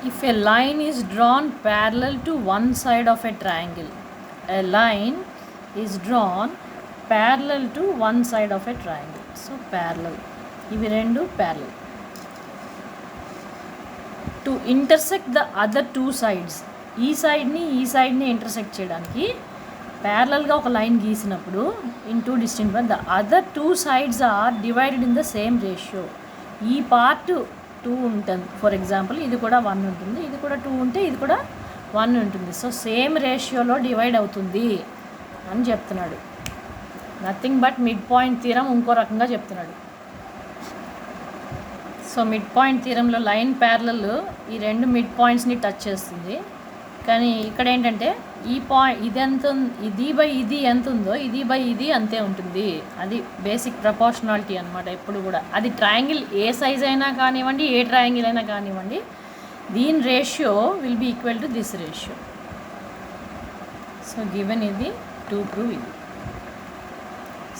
If a line is drawn parallel to one side of a triangle, a line is drawn parallel to one side of a triangle. So parallel, ఇవి రెండు parallel. To intersect the other two sides, ఈ సైడ్ని intersect చేయడానికి ప్యారలల్గా ఒక line గీసినప్పుడు in two distinct the other two sides are divided in the same ratio. ఈ part 2 ఉంటుంది, for example ఇది కూడా 1 ఉంటుంది, ఇది కూడా 2 ఉంటే ఇది కూడా 1 ఉంటుంది. సో సేమ్ రేషియోలో డివైడ్ అవుతుంది అని చెప్తున్నాడు. Nothing but mid point theorem ఇంకో రకంగా చెప్తున్నాడు. సో మిడ్ పాయింట్ థీరంలో లైన్ ప్యారలల్ ఈ రెండు మిడ్ పాయింట్స్ని టచ్ చేస్తుంది. కానీ ఇక్కడ ఏంటంటే ఈ పాయింట్ ఇది బై ఇది ఎంత ఉందో ఇది బై ఇది అంతే ఉంటుంది. అది బేసిక్ ప్రపోర్షనాలిటీ అనమాట. ఎప్పుడు కూడా అది ట్రయాంగిల్ ఏ సైజ్ అయినా కానివ్వండి, ఏ ట్రయాంగిల్ అయినా కానివ్వండి, దీని ratio will be equal to this ratio. So given ఇది టు ప్రూవ్ ఇది.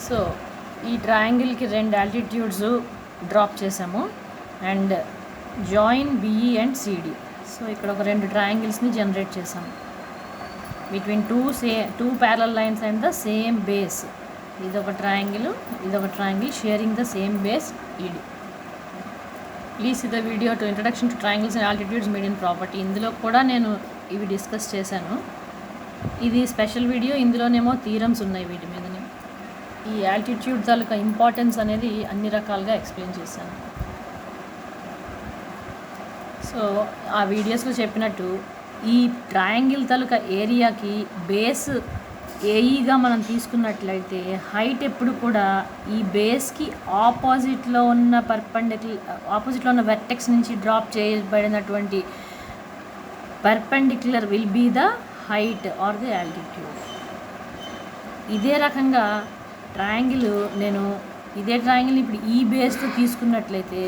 సో ఈ ట్రయాంగిల్కి 2 ఆల్టిట్యూడ్స్ డ్రాప్ చేసాము and join BE and CD. So ఇక్కడ ఒక 2 ట్రయాంగిల్స్ని జనరేట్ చేసాము between two parallel lines and the same base. ఇదొక triangle sharing the same base ED. Please see the video to introduction to triangles and altitudes median property. ఇందులో కూడా నేను ఇవి discuss చేశాను. ఇది స్పెషల్ వీడియో, ఇందులోనేమో థీరమ్స్ ఉన్నాయి వీటి మీదనే. ఈ ఆల్టిట్యూడ్ తాలూకా ఇంపార్టెన్స్ అనేది అన్ని రకాలుగా ఎక్స్ప్లెయిన్ చేశాను. సో ఆ వీడియోస్లో చెప్పినట్టు ఈ ట్రయాంగిల్ తాలూకా ఏరియాకి బేస్ ఏఈగా మనం తీసుకున్నట్లయితే హైట్ ఎప్పుడు కూడా ఈ బేస్కి ఆపోజిట్లో ఉన్న వెర్టెక్స్ నుంచి డ్రాప్ చేయబడినటువంటి perpendicular will be the height or the altitude. ఇదే రకంగా ఇదే ట్రయాంగిల్ ఇప్పుడు ఈ బేస్తో తీసుకున్నట్లయితే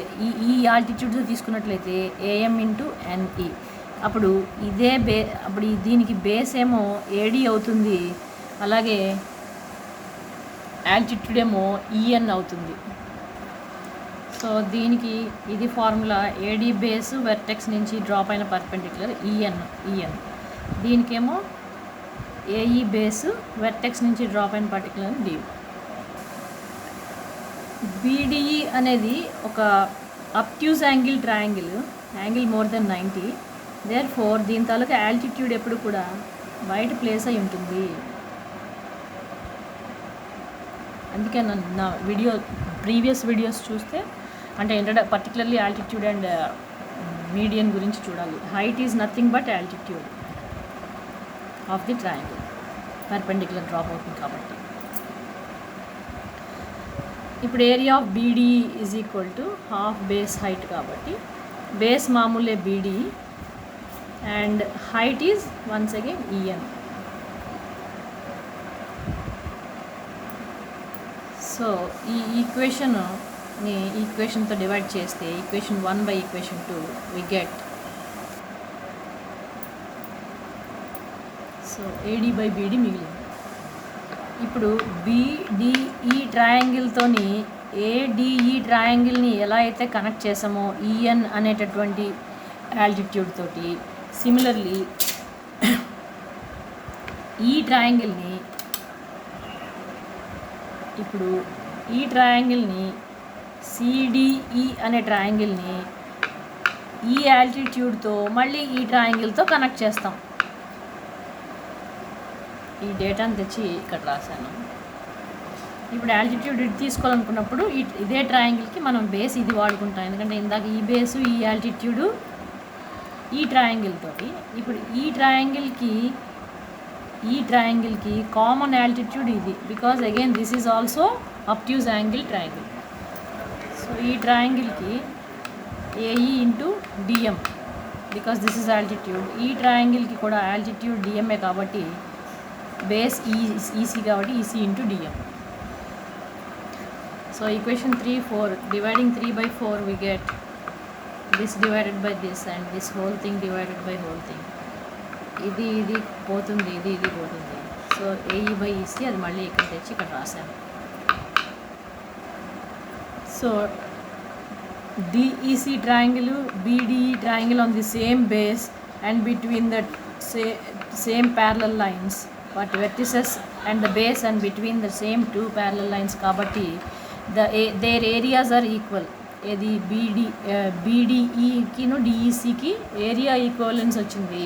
ఈ ఆల్టిట్యూడ్తో తీసుకున్నట్లయితే ఏఎం ఇంటూ ఎన్ఈ. అప్పుడు దీనికి బేస్ ఏమో ఏడి అవుతుంది, అలాగే ఆల్టిట్యూడ్ ఏమో ఈఎన్ అవుతుంది. సో దీనికి ఇది ఫార్ములా ఏడి బేస్ వెర్టెక్స్ నుంచి డ్రాప్ అయిన పర్పెండిక్యులర్ ఈఎన్. దీనికేమో ఏఈ బేస్ వెర్టెక్స్ నుంచి డ్రాప్ అయిన పర్టిక్యులర్ డి. బీడిఈ అనేది ఒక obtuse angle more than 90. Therefore దీని తాలూకా ఆల్టిట్యూడ్ ఎప్పుడు కూడా బయట ప్లేస్ అయి ఉంటుంది. అందుకే నా ప్రీవియస్ వీడియోస్ చూస్తే అంటే పర్టికులర్లీ ఆల్టిట్యూడ్ అండ్ మీడియన్ గురించి చూడాలి. Height is nothing but altitude of the triangle, perpendicular drop అవుతుంది కాబట్టి. ఇప్పుడు area of BDE is equal to half base height కాబట్టి బేస్ మామూలే BDE and height is once again EN. So ఈ ఈక్వేషన్తో divide చేస్తే equation 1 by equation 2 we get. So AD by BD మిగిలింది. ఇప్పుడు బీడిఈ ట్రయాంగిల్తోని ఏడిఈ ట్రయాంగిల్ని ఎలా అయితే కనెక్ట్ చేసామో ఈఎన్ అనేటటువంటి ఆల్టిట్యూడ్ తోటి, సిమిలర్లీ ఈ ట్రయాంగిల్ని సిడిఈ అనే ట్రయాంగిల్ని ఈ ఆల్టిట్యూడ్తో మళ్ళీ ఈ ట్రయాంగిల్తో కనెక్ట్ చేస్తాం. ఈ డేటాను తెచ్చి ఇక్కడ రాశాను. ఇప్పుడు ఆల్టిట్యూడ్ ఇది తీసుకోవాలనుకున్నప్పుడు ఇదే ట్రయాంగిల్కి మనం బేస్ ఇది వాడుకుంటాం, ఎందుకంటే ఇందాక ఈ బేసు ఈ ఆల్టిట్యూడు ఈ ట్రయాంగిల్ తోటి. ఇప్పుడు ఈ ట్రయాంగిల్కి కామన్ ఆల్టిట్యూడ్ ఇది, because again this is also obtuse angle triangle. So ఈ ట్రయాంగిల్కి AE into DM, because this is altitude. ఈ ట్రయాంగిల్కి కూడా ఆల్టిట్యూడ్ డిఎంఏ కాబట్టి బేస్ ఈసీ కాబట్టి EC into DM. So equation 3, 4 dividing 3 by 4 we get this divided by this and this whole thing divided by whole thing. ఇది పోతుంది, ఇది పోతుంది. So AE by EC అది మళ్ళీ ఇక్కడ తెచ్చి ఇక్కడ రాశాను. So DEC triangle, BDE triangle on the same base and between the same parallel lines, but vertices and the base and between the same two parallel lines kabatti their areas are equal. ఇది BDE ను DECకి area equivalence వచ్చింది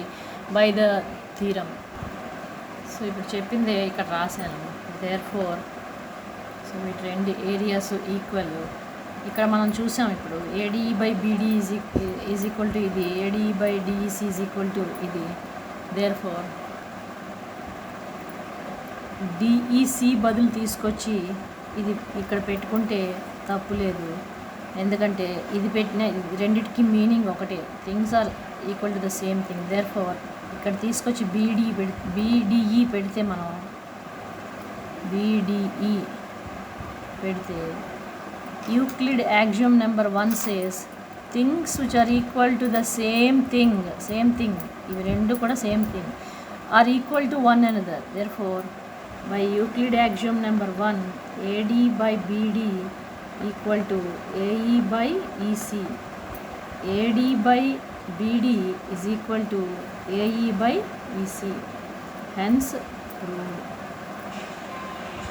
by the theorem. So ఇప్పుడు చెప్పింది ఇక్కడ రాశాను. There four so వీటి రెండు areas equal. ఇక్కడ మనం చూసాం ఇప్పుడు ADE by BDE is equal to ఇది, ADE by DEC is equal to ఇది. దేర్ ఫోర్ DEC బదులు తీసుకొచ్చి ఇది ఇక్కడ పెట్టుకుంటే తప్పు లేదు, ఎందుకంటే ఇది పెట్టిన రెండిటికి మీనింగ్ ఒకటే. Things are equal to the same thing. Therefore ఇక్కడ తీసుకొచ్చి BDE పెడితే మనం BDE పెడితే Euclid axiom number 1 says things which are equal to the same thing, ఇవి రెండు కూడా same thing, are equal to one another. Therefore by Euclid axiom number 1, AD by BD equal to AE by EC. AD by BD is equal to AE by EC. Hence proved.